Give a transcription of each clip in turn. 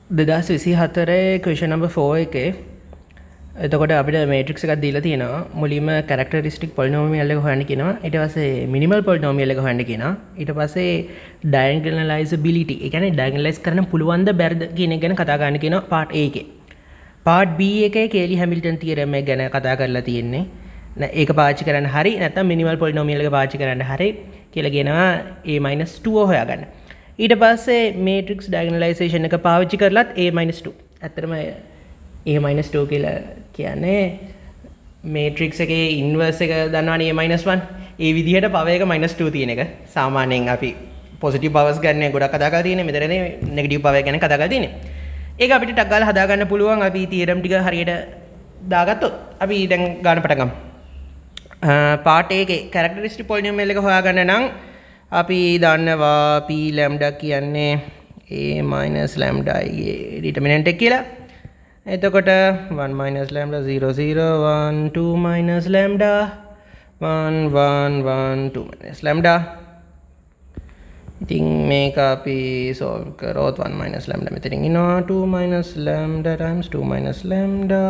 දෙදස් 24 ක්වෙෂන් නම්බර් 4 එකේ එතකොට අපිට මේට්‍රික්ස් එකක් දීලා තියෙනවා. මුලින්ම කැරක්ටරිස්ටික් පොලිනෝමියල් එක හොයන්න කියනවා. ඊට පස්සේ මිනිමල් පොලිනෝමියල් එක හොයන්න කියනවා. ඊට පස්සේ ඩයගනලයිසබිලිටි, ඒ කියන්නේ ඩයගනලයිස් කරන්න පුළුවන්ද බැරිද කියන එක ගැන කතා කරන්න කියනවා පාර්ට් A එකේ. පාර්ට් B එකේ කේලි හැමිල්ටන් තියරම් එක ගැන කතා කරලා තියෙන්නේ. ඒක පාවිච්චි කරන්න හරි නැත්නම් මිනිමල් පොලිනෝමියල් එක පාවිච්චි කරන්න හරි කියලා කියනවා A-2 හොයාගන්න. ඊට පස්සේ මේට්‍රික්ස් ඩයගනලයිසේෂන් එක පාවිච්චි කරලත් A-2. ඇත්තටම A-2 කියලා කියන්නේ මේට්‍රික්ස් එකේ ඉන්වර්ස් එක දන්නවනේ A-1. ඒ විදිහට පවර් එක -2 තියෙන එක. සාමාන්‍යයෙන් අපි පොසිටිව් පවර්ස් ගන්න ගොඩක් කතා කරලා තියෙන්නේ. මෙතනනේ නෙගටිව් පවර් ගැන කතා කරලා තියෙන්නේ. ඒක අපිට ටක් ගාලා හදා ගන්න පුළුවන්. අපි තියරම් ටික හරියට දාගත්තොත් අපි දැන් ගන්න පටන් ගමු. පාර්ට් A එකේ කැරක්ටරිස්ටික් පොලිනෝමියල් එක හොයාගන්න නම් අපි දන්නවා p ලැම්ඩා කියන්නේ a ලැම්ඩා ගේ ඩිටර්මිනන්ට් එක කියලා. එතකොට 1 lambda 0 0 1 2 lambda 1 1 1 2 lambda. ඉතින් මේක අපි solve කරොත් 1 lambda මෙතනින් ඉනවා 2 lambda times 2 lambda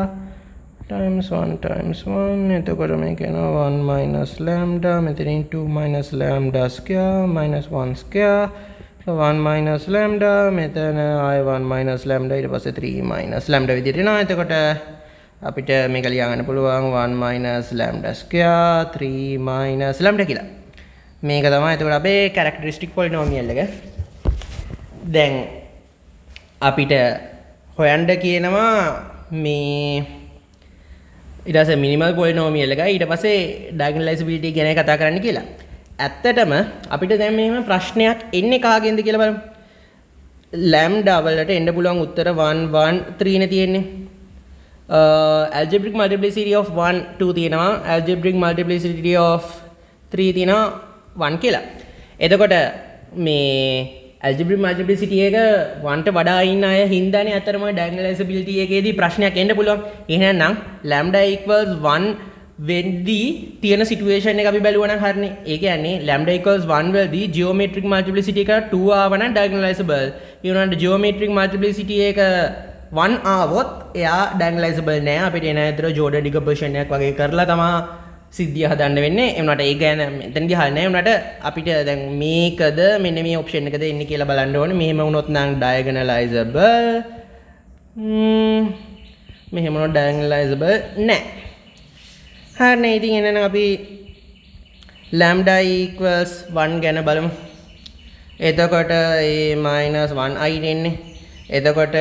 times 1 times 1. එතකොට මේක එනවා 1 lambda මෙතනින් 2 lambda square minus 1 square. 1 lambda මෙතන ආය 1 lambda ඊට පස්සේ 3 lambda විදිහට එනවා. එතකොට අපිට මේක ලියා ගන්න පුළුවන් 1 lambda square 3 lambda කියලා. මේක තමයි එතකොට අපේ කැරක්ටරිස්ටික් පොලිනෝමියල් එක. දැන් අපිට හොයන්න කියනවා මේ ඊට පස්සේ මිනිමල් පොලිනෝමියල් එක ඊට පස්සේ ඩයගනලයිසබිලිටි ගැන කතා කරන්න කියලා. ඇත්තටම අපිට දැන් මෙහෙම ප්‍රශ්නයක් එන්නේ කාගෙන්ද කියලා බලමු. ලැම්ඩා වලට එන්න පුළුවන් උත්තර 1 1 3 නේ තියෙන්නේ. algebraic multiplicity of 1 2 තියෙනවා. algebraic multiplicity of 3 තියෙනවා 1 කියලා. එතකොට මේ algebraic multiplicity එක 1ට වඩා ඉන්න අය හින්දානේ අතරම diagonalizability එකේදී ප්‍රශ්නයක් එන්න පුළුවන්. එහෙනම් lambda equals 1 වෙද්දී තියෙන සිටුේෂන් එක අපි බැලුවා නම් හරිනේ. ඒ කියන්නේ lambda equals 1 වෙද්දී geometric multiplicity එක 2 ආව නම් diagonalizable. ඒ වුණාට geometric multiplicity එක 1 ආවොත් එයා diagonalizable නෑ. අපිට එන ඇතර Jordan decomposition එකක් වගේ කරලා තමයි සිද්ධිය හදන්න වෙන්නේ. ඒ වුණාට ඒ ගැන මෙතනදී හරිය නෑ. ඒ වුණාට අපිට දැන් මේකද මෙන්න මේ ඔප්ෂන් එකද එන්නේ කියලා බලන්න ඕනේ. මෙහෙම වුණොත් නම් diagonalizable. මෙහෙම වුණොත් diagonalizable නෑ. හරිනේ. ඉතින් එහෙනම් අපි lambda equals 1 ගැන බලමු. එතකොට a-1 i දෙන්නේ. එතකොට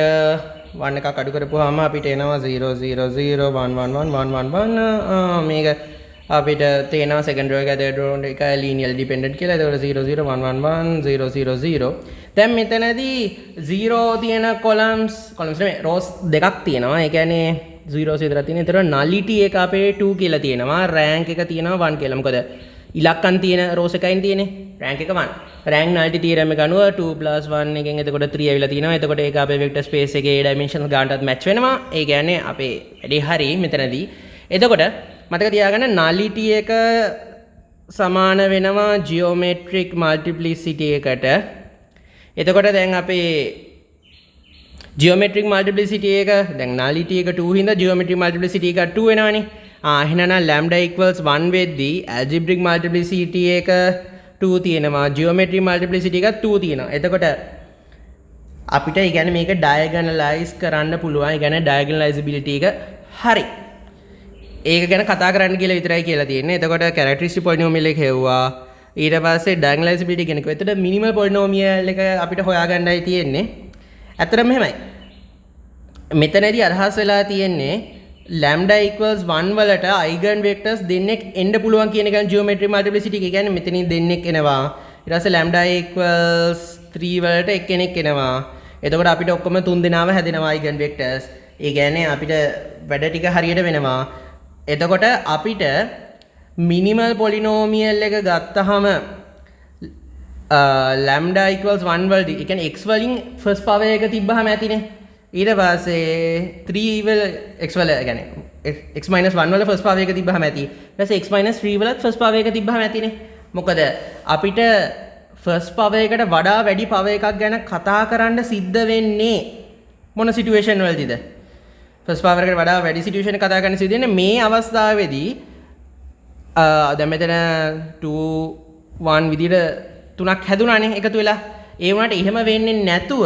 1 එකක් අඩු කරපුවාම අපිට එනවා 0 0 0 1 1 1 1 1 1. මේක අපිට තේනවා second row එක third row එක linearly dependent කියලා. එතකොට 0 0 1 1 1 0 0 0. දැන් මෙතනදී 0 තියෙන columns නෙමෙයි rows දෙකක් තියෙනවා. ඒ කියන්නේ 0 විතර තියෙන. ඒතර nullity එක අපේ 2 කියලා තියෙනවා. rank එක තියෙනවා 1 කියලා. මොකද ඉලක්කම් තියෙන rows එකයින් තියෙන්නේ. rank එක 1. rank nullity theorem එක අනුව 2 + 1 එකෙන් එතකොට 3 ඇවිල්ලා තියෙනවා. එතකොට ඒක අපේ vector space එකේ dimensions ගානටත් match වෙනවා. ඒ කියන්නේ අපේ වැඩේ හරි මෙතනදී. එතකොට මතක තියාගන්න nullity එක සමාන වෙනවා geometric multiplicity එකට. එතකොට දැන් අපේ geometric multiplicity එක දැන් nullity එක 2 හින්දා geometric multiplicity එක 2 වෙනවනේ. එහෙනම් lambda equals 1 වෙද්දී algebraic multiplicity එක 2 තියෙනවා. geometric multiplicity එක 2 තියෙනවා. එතකොට අපිට ඒ කියන්නේ මේක diagonalize කරන්න පුළුවන්. ඒ කියන්නේ diagonalizability එක හරි. ඒක ගැන කතා කරන්න කියලා විතරයි කියලා තියෙන්නේ. එතකොට characteristic polynomial එක හෙව්වා. ඊට පස්සේ diagonalizability කියන එක. එතකොට minimal polynomial එක අපිට හොයාගන්නයි තියෙන්නේ. ඇත්තටම මෙහෙමයි. මෙතනදී අදහස් වෙලා තියෙන්නේ lambda equals 1 වලට eigen vectors දෙන්නෙක් එන්න පුළුවන් කියන එක geometric multiplicity එක. කියන්නේ මෙතනින් දෙන්නෙක් එනවා. ඊට පස්සේ lambda equals 3 වලට එක්කෙනෙක් එනවා. එතකොට අපිට ඔක්කොම 3 දෙනාම හැදෙනවා eigen vectors. ඒ කියන්නේ අපිට වැඩ ටික හරියට වෙනවා. එතකොට අපිට minimal polynomial එක ගත්තහම lambda equals 1 වලදී ඒ කියන්නේ x වලින් first power එක තිබ්බහම ඇතිනේ. ඊට පස්සේ 3 වල x වල කියන්නේ x - 1 වල first power එක තිබ්බහම ඇති. ඊට පස්සේ x - 3 වලත් first power එක තිබ්බහම ඇතිනේ. මොකද අපිට first power එකට වඩා වැඩි power එකක් ගැන කතා කරන්න සිද්ධ වෙන්නේ මොන සිටුේෂන් වලදීද ෆස්ට් පවර් එකට වඩා වැඩි සිටුේෂන් කතා කරන්න සිදු වෙන්නේ මේ අවස්ථාවේදී දැන් මෙතන 2 1 විදිහට තුනක් හැදුනානේ එකතු වෙලා ඒ වුණාට එහෙම වෙන්නේ නැතුව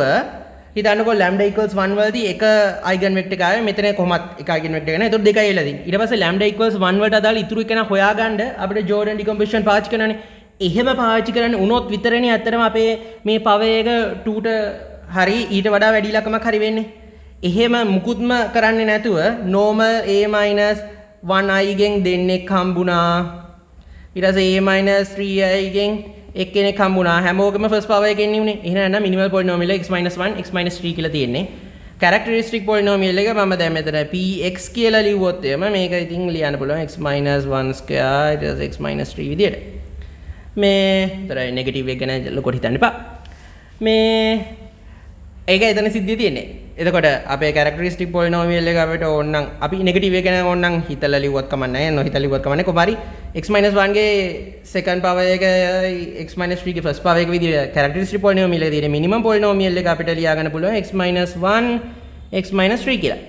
හිතන්නකෝ lambda equals 1 වලදී එක eigen vector එක ආවේ මෙතන කොහොමත් එක eigen vector එක නෑ ඒතකොට දෙකයි එලා තියෙන්නේ ඊට පස්සේ lambda equals 1 වලට අදාළ ඉතුරු එක නා හොයාගන්න අපිට Jordan decomposition පාවිච්චි කරනනේ එහෙම පාවිච්චි කරන්න උනොත් විතරනේ ඇත්තටම අපේ මේ පවර් එක 2ට හරි ඊට වඩා වැඩි ඉලක්කමක් හරි වෙන්නේ එහෙම මුකුත්ම කරන්නේ නැතුව normal a 1i ගෙන් දෙන්නෙක් හම්බුණා ඊට පස්සේ a 3i ගෙන් එක්කෙනෙක් හම්බුණා හැමෝගෙම ෆස්ට් පවර් එකෙන් නෙන්නේ එහෙනම් මිනිමල් පොලිනෝමියල් x 1 x 3 කියලා තියෙන්නේ කැරක්ටරිස්ටික් පොලිනෝමියල් එක මම දැන් මෙතන px කියලා ලිව්වොත් එම මේක ඉතින් ලියන්න පුළුවන් x 1 square ඊට පස්සේ x 3 විදියට මේ තර නෙගටිව් එක ගැන ලොකුට හිතන්න එපා මේ ඒක එතන සිද්ධිය තියෙන්නේ එතකොට අපේ කැරක්ටරිස්ටික් පොලිනෝමියල් එක අපිට ඕනනම් අපි නෙගටිව් එක ගැන ඕනනම් හිතලා ලිව්වත් කමක් නැහැ නොහිතලා ලිව්වත් කමක් නැහැ කොහොම හරි x 1 ගේ සෙකන්ඩ් පවර් එක x 3 ගේ ෆස්ට් පවර් එක විදිහට කැරක්ටරිස්ටික් පොලිනෝමියල් එකේ තියෙන මිනිමම් පොලිනෝමියල් එක අපිට ලියා ගන්න පුළුවන් x 1 x 3 කියලා.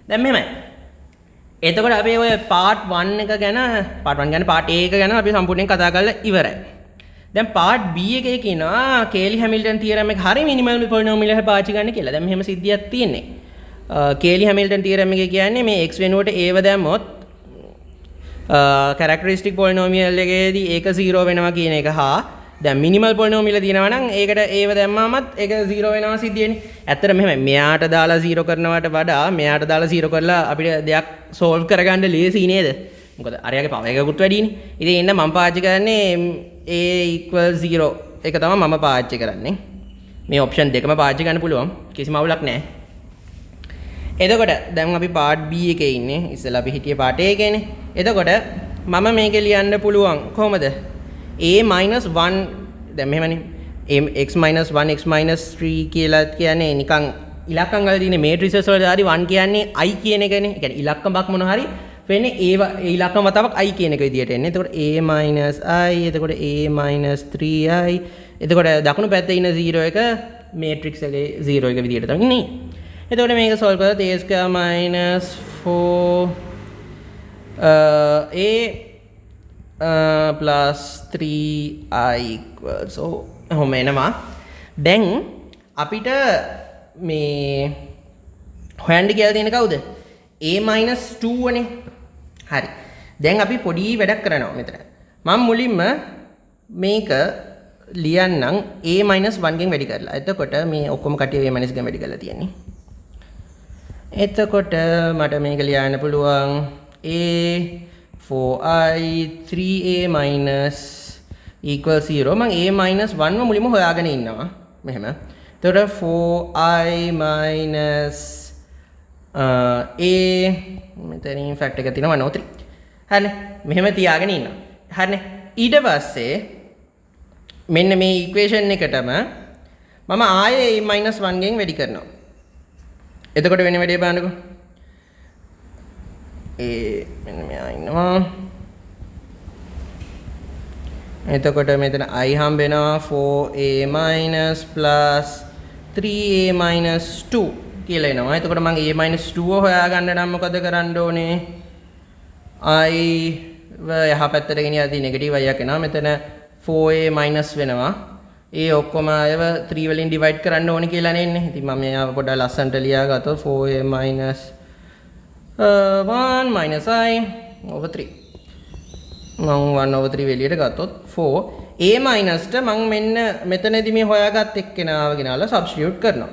දැන් මෙහෙමයි. එතකොට අපි ඔය part 1 එක ගැන part 1 ගැන part A එක ගැන අපි සම්පූර්ණයෙන් කතා කරලා ඉවරයි. දැන් part B එකේ කියනවා කේලි හැමිල්ටන් තියරම් එක හරිය මිනිමල් පොලිනෝමියල් එක පාවිච්චි ගන්න කියලා. දැන් මෙහෙම සිද්ධියක් තියෙන්නේ. කේලි හැමිල්ටන් තියරම් එකේ කියන්නේ මේ x වෙනුවට a ව දැම්මොත් කැරක්ටරිස්ටික් පොලිනෝමියල් එකේදී ඒක 0 වෙනවා කියන එක හා දැන් මිනිමල් පොලිනෝමියල් තියෙනවා නම් ඒකට a ව දැම්මමත් ඒක 0 වෙනවා සිද්ධියනේ. ඇත්තට මෙහෙමයි මෙයාට දාලා 0 කරනවට වඩා මෙයාට දාලා 0 කරලා අපිට දෙයක් සෝල්ව් කරගන්න ලේසි නේද? මොකද අරයාගේ පවර් එකකුත් වැඩිනේ. ඉතින් එන්න මම පාවිච්චි කරන්නේ a = 0 එක තමයි මම පාවිච්චි කරන්නේ. මේ ඔප්ෂන් දෙකම පාවිච්චි කරන්න පුළුවන්. කිසිම අවුලක් නැහැ. එතකොට දැන් අපි part B එකේ ඉන්නේ. ඉස්සෙල්ලා අපි හිටියේ part A එකේනේ. එතකොට මම මේකේ ලියන්න පුළුවන් කොහොමද? a - 1 දැන් මෙහෙමනේ. x - 1 x - 3 කියලා කියන්නේ නිකන් ඉලක්කම් වල තියෙන මේට්‍රිසස් වල දාදී 1 කියන්නේ i කියන එකනේ. ඒ කියන්නේ ඉලක්කමක් මොන හරි වෙන්නේ ඒ ඉලක්කම වතාවක් i කියන එක විදියට එන්නේ. එතකොට a - i එතකොට a - 3i එතකොට දකුණු පැත්තේ ඉන්න 0 එක මේට්‍රික්ස් එකේ 0 එක විදියට තමයි ඉන්නේ. එතකොට මේක සෝල්ව් කරලා a square minus 4 a plus 3i equals so ඔහොම එනවා. දැන් අපිට මේ හොයන්න කියලා තියෙන කවුද? a minus 2 නේ. හරි. දැන් අපි පොඩි වැඩක් කරනවා මෙතන. මම මුලින්ම මේක ලියන්නම් a minus 1 ගෙන් වැඩි කරලා. එතකොට මේ ඔක්කොම කටිය a minus ගෙන් වැඩි කරලා තියෙන්නේ. එතකොට මට මේක ලියන්න පුළුවන් a 4i 3a minus equals 0 මම a minus 1 මුලින්ම හොයාගෙන ඉන්නවා මෙහෙම. එතකොට 4i minus a මෙතනින් ෆැක්ටර් එක තියෙනවා 103. හරිනේ. මෙහෙම තියාගෙන ඉන්නවා. හරිනේ. ඊට පස්සේ මෙන්න මේ ඉක්වේෂන් එකටම මම ආයේ a minus 1 ගෙන් වැඩි කරනවා. එතකොට වෙන වැඩේ බලන්නකෝ. මෙන්න මෙයා ඉන්නවා. එතකොට මෙතන i හම්බ වෙනවා 4a minus plus 3a minus 2 කියලා එනවා. එතකොට මම a minus 2 හොයාගන්න නම් මොකද කරන්න ඕනේ? i යහපැත්තට ගෙනියද්දී නෙගටිව් i එකක් එනවා. මෙතන 4a minus වෙනවා. ඒ ඔක්කොම අයව 3 වලින් ඩිවයිඩ් කරන්න ඕනේ කියලා නෙන්නේ. ඉතින් මම මේව පොඩ්ඩක් ලස්සනට ලියාගත්තොත් 4a minus 1 minus i over 3. මම 1 over 3 එළියට ගත්තොත් 4 a minus ට මම මෙන්න මෙතනදී මේ හොයාගත් එක්කෙනාව ගෙනාලා සබ්ස්ටිටියුට් කරනවා.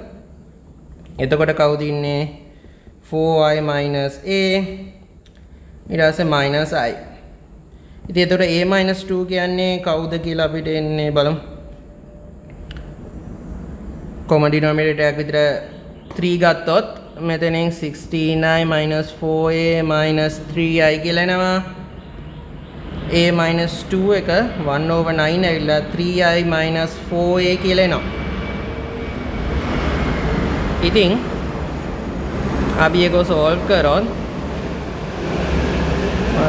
එතකොට කවුද ඉන්නේ? 4i minus a ඊට පස්සේ minus i. ඉතින් එතකොට a minus 2 කියන්නේ කවුද කියලා අපිට එන්නේ බලමු. common denominator එකක් විතර 3 ගත්තොත් මෙතනින් 69 minus 4a minus 3i කියලා එනවා. a minus 2 එක 1 over 9 ඇවිල්ලා 3i minus 4a කියලා එනවා. ඉතින් අපි ඒක solve කරොත්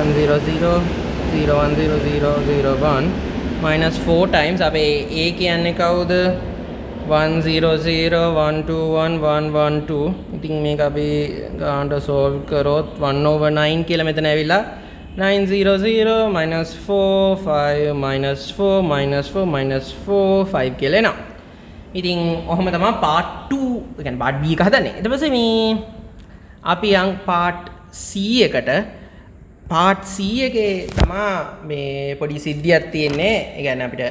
1 0 0 0 1 0 0 0 1 minus 4 times අපේ a කියන්නේ කවුද? 1 0 0 1 2 1 1 1 2 ඉතින් මේක අපි ගානට solve කරොත් 1 over 9 කියලා මෙතන ඇවිල්ලා 9 0 0 minus 4 5 minus 4 minus 4 minus 4 5 කියලා එනවා. ඉතින් ඔහොම තමයි part 2 ඒ කියන්නේ part B එක හදන්නේ. ඊට පස්සේ මේ අපි යන් part C එකට part C එකේ තමයි මේ පොඩි සිද්ධියක් තියෙන්නේ. ඒ කියන්නේ අපිට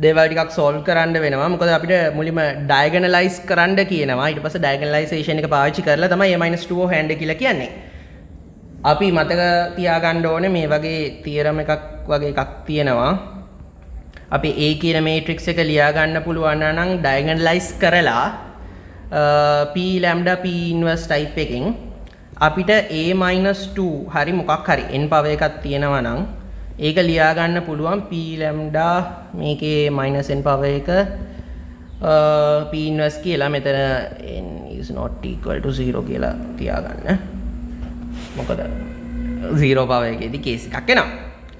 දේවල් ටිකක් solve කරන්න වෙනවා. මොකද අපිට මුලින්ම diagonalize කරන්න කියනවා. ඊට පස්සේ diagonalization එක පාවිච්චි කරලා තමයි a-2 hand කියලා කියන්නේ. අපි මතක තියාගන්න ඕනේ මේ වගේ theorem එකක් වගේ එකක් තියෙනවා. අපි A කියන matrix එක ලියා ගන්න පුළුවන් නම් diagonalize කරලා p lambda p inverse type එකකින් අපිට a-2 හරි මොකක් හරි n power එකක් තියෙනවා නම් ඒක ලියා ගන්න පුළුවන් p lambda මේකේ minus n power එක p inverse කියලා මෙතන n is not equal to 0 කියලා තියාගන්න. මොකද 0 power එකේදී case එකක් එනවා.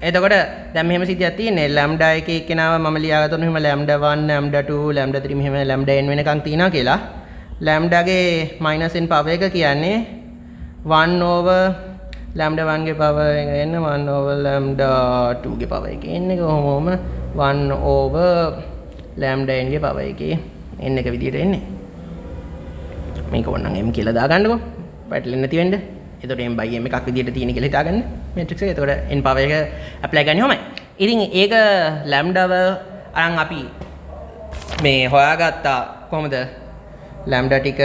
එතකොට දැන් මෙහෙම සිද්ධියක් තියෙන්නේ lambda එකේ එක්කෙනාව මම ලියාගත්තොත් මෙහෙම lambda 1 lambda 2 lambda 3 මෙහෙම lambda n වෙනකන් තියනවා කියලා. lambda ගේ minus n power එක කියන්නේ 1 over lambda 1 ගේ power එක එන්න 1 over lambda 2 ගේ power එක එන්න එක කොහොමම 1 over lambda n ගේ power එකේ n එක විදියට එන්නේ. මේක ඕනනම් m කියලා දාගන්නකො. පැටලෙන්නේ නැති වෙන්න. එතකොට m by m එකක් විදියට තියෙන කියලා හිතාගන්න matrix එක. එතකොට n power එක apply කරන්නේ කොහොමයි? ඉතින් ඒක lambda අරන් අපි මේ හොයාගත්තා කොහොමද? lambda ටික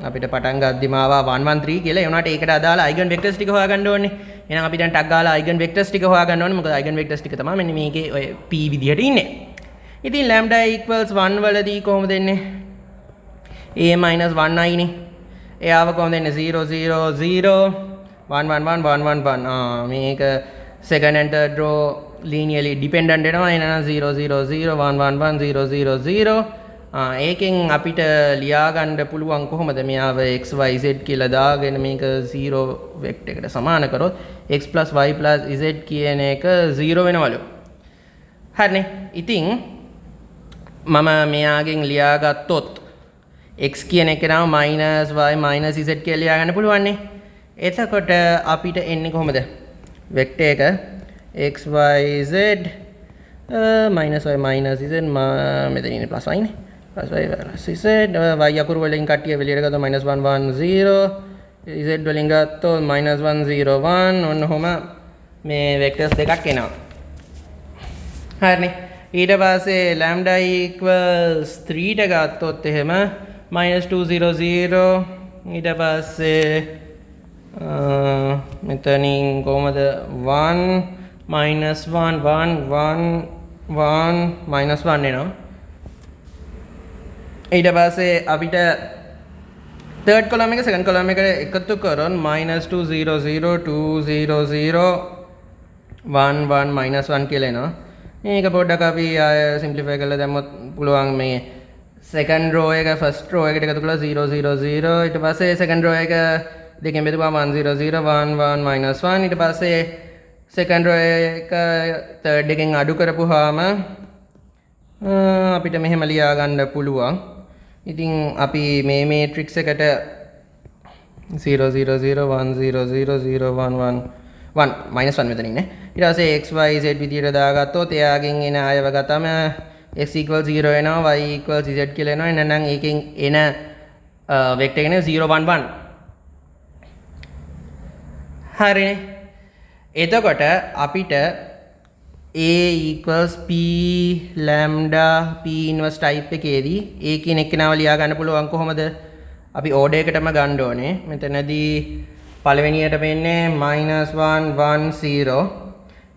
අපිට පටන් ගද්දිම ආවා 113 කියලා. ඒ වුණාට ඒකට අදාළ eigen vectors ටික හොයාගන්න ඕනේ. එහෙනම් අපි දැන් ටක් ගාලා eigen vectors ටික හොයාගන්න ඕනේ. මොකද eigen vectors ටික තමයි මෙන්න මේකේ ඔය p විදියට ඉන්නේ. ඉතින් lambda equals 1 වලදී කොහොමද එන්නේ? a minus 1i නේ. එයාව කොහොමද එන්නේ? 0 0 0 1 1 1 1 1 1. මේක second and third row linearly dependent වෙනවා. එහෙනම් 0 0 0 1 1 1 0 0 0. ඒකෙන් අපිට ලියා ගන්න පුළුවන් කොහොමද මෙයාව x y z කියලා දාගෙන මේක 0 වෙක්ටර් එකට සමාන කරොත් x y z කියන එක 0 වෙනවලු. හරිනේ. ඉතින් මම මෙයාගෙන් ලියා ගත්තොත් x කියන එක නම් minus y minus z කියලා ලියා ගන්න පුළුවන් නේ. එතකොට අපිට එන්නේ කොහොමද? වෙක්ටර් එක x y z minus y minus z මෙතන ඉන්නේ plus y නේ. plus y plus z y අකුරු වලින් කට්ටිය එළියට ගත්තොත් minus 1 1 0 z වලින් ගත්තොත් minus 1 0 1 ඔන්න ඔහොම මේ vectors දෙකක් එනවා. හරිනේ. ඊට පස්සේ lambda equals 3 ට ගත්තොත් එහෙම minus 2 0 0 ඊට පස්සේ මෙතනින් කොහමද 1 minus 1 1 1 1 minus 1 එනවා. ඊට පස්සේ අපිට third column එක second column එකට එකතු කරොත් minus 2 0 0 2 0 0 1 1 minus 1 කියලා එනවා. මේක පොඩ්ඩක් අපි simplify කරලා දැම්මොත් පුළුවන් මේ second row එක first row එකට එකතු කරලා 0 0 0 ඊට පස්සේ second row එක දෙකෙන් බෙදුවාම 1 0 0 1 1 minus 1 ඊට පස්සේ second row එක third එකෙන් අඩු කරපුවාම අපිට මෙහෙම ලියා ගන්න පුළුවන්. ඉතින් අපි මේ matrix එකට 0 0 0 1 0 0 0 1 1 1 minus 1 මෙතන ඉන්නේ. ඊට පස්සේ x y z විදියට දාගත්තොත් එයාගෙන් එන අයව ගත්තම x equals 0 එනවා y equals z කියලා එනවා. එහෙනම් ඒකෙන් එන vector එක 0 1 1. හරිනේ. එතකොට අපිට a equals p lambda p inverse type එකේදී a කියන එක්කෙනාව ලියා ගන්න පුළුවන් කොහොමද? අපි order එකටම ගන්න ඕනේ. මෙතනදී පළවෙනියට වෙන්නේ -1 1 0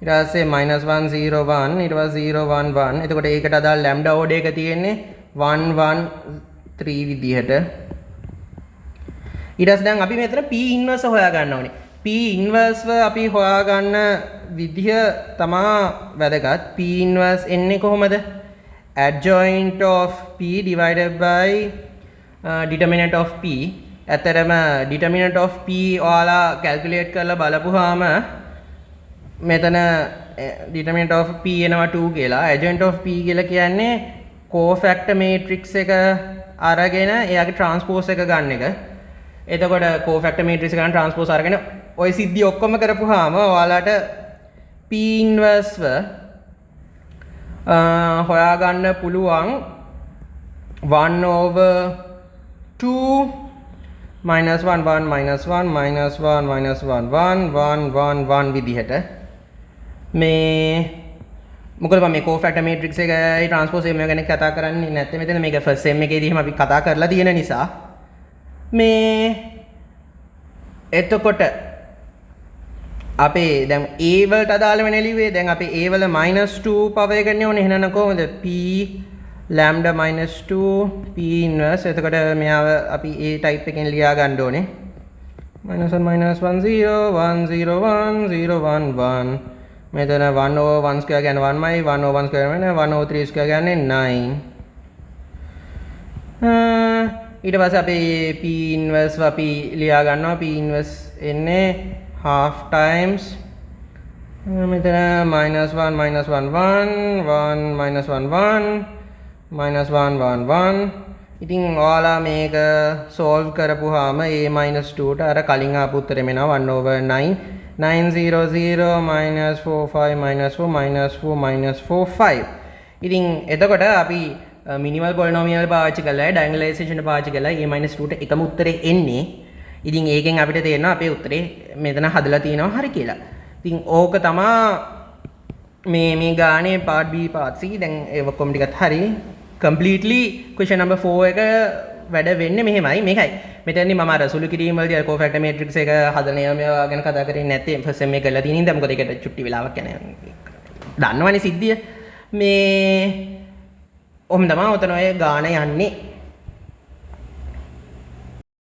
ඊට පස්සේ -1 0 1 ඊට පස්සේ 0 1 1. එතකොට ඒකට අදාළ lambda order එක තියෙන්නේ 1 1 3 විදිහට. ඊට පස්සේ දැන් අපි මෙතන p inverse හොයා ගන්න ඕනේ. p inverse අපි හොයාගන්න විදිහ තමා වැදගත්. p inverse එන්නේ කොහොමද? adjoint of p divided by determinant of p. ඇතරම determinant of p ඔයාලා calculate කරලා බලපුවාම මෙතන determinant of p එනවා 2 කියලා. adjoint of p කියලා කියන්නේ කෝෆැක්ටර් මේට්‍රික්ස් එක අරගෙන එයාගේ ට්‍රාන්ස්පෝස් එක ගන්න එක. එතකොට කෝෆැක්ටර් මේට්‍රික්ස් එක ගන්න ට්‍රාන්ස්පෝස් අරගෙන ওই සිද්ධිය ඔක්කොම කරපුවාම ඔයාලට P ඉන්වර්ස්ව හොයාගන්න පුළුවන් 1/2 minus 1 1 minus 1 minus 1 minus 1 1 1 1 1 විදිහට මේ මොකද මම මේ කෝෆැක්ටර් මේට්‍රික්ස් එකයි ට්‍රාන්ස්පෝස් එක ගැන කතා කරන්නේ නැත්නම් මෙතන මේක ෆස්ට් සෙම් එකේදී එහෙම අපි කතා කරලා තියෙන නිසා මේ එතකොට අපේ දැන් A වලට අදාළ වෙන එළියේ දැන් අපි A වල -2 පවය ගන්න ඕනේ එහෙනම් කොහොමද P lambda -2 P inverse එතකොට මෙයාව අපි A type එකෙන් ලියා ගන්න ඕනේ -1 -1 0 1 0 1 0 1 1 මෙතන 1/1 ස්ක්වයර් කියන්නේ 1යි 1/1 ස්ක්වයර් කියන්නේ 1/3 ස්ක්වයර් කියන්නේ 9 ඊට පස්සේ අපි P inverse අපි ලියා ගන්නවා P inverse එන්නේ half times මෙතන -1 -1 1 1 -1 1 -1 1 1 ඉතින් ඔයාලා මේක solve කරපුවාම A -2ට අර කලින් ආපු උත්තරෙ මෙනවා 1/9 900 -45 -4 -4 ඉතින් එතකොට අපි මිනිමල් පොලිනෝමියල් පාවිච්චි කරලා ඩයගනලයිසේෂන් පාවිච්චි කරලා A -2ට එකම උත්තරේ එන්නේ. ඉතින් ඒකෙන් අපිට තේරෙනවා අපේ උත්තරේ මෙතන හදලා තියෙනවා හරි කියලා. ඉතින් ඕක තමයි මේ ගානේ part B part C දැන් ඒ ඔක්කොම ටිකත් හරි. completely question number 4 එක වැඩ වෙන්නේ මෙහෙමයි. මේකයි. මෙතනදී මම අර සුළු කිරීම වලදී අර කෝෆැක්ටර් මේට්‍රික්ස් එක හදන ඒවා ගැන කතා කරේ නැත්තේ ෆස්ට් සෙම් එක කරලා තියෙන ඉඳන් මොකද ඒකට චුට්ටි වෙලාවක් යනවා. දන්නවනේ සිද්ධිය. මේ ඔහොම තමයි උතන ඔය ගාන යන්නේ.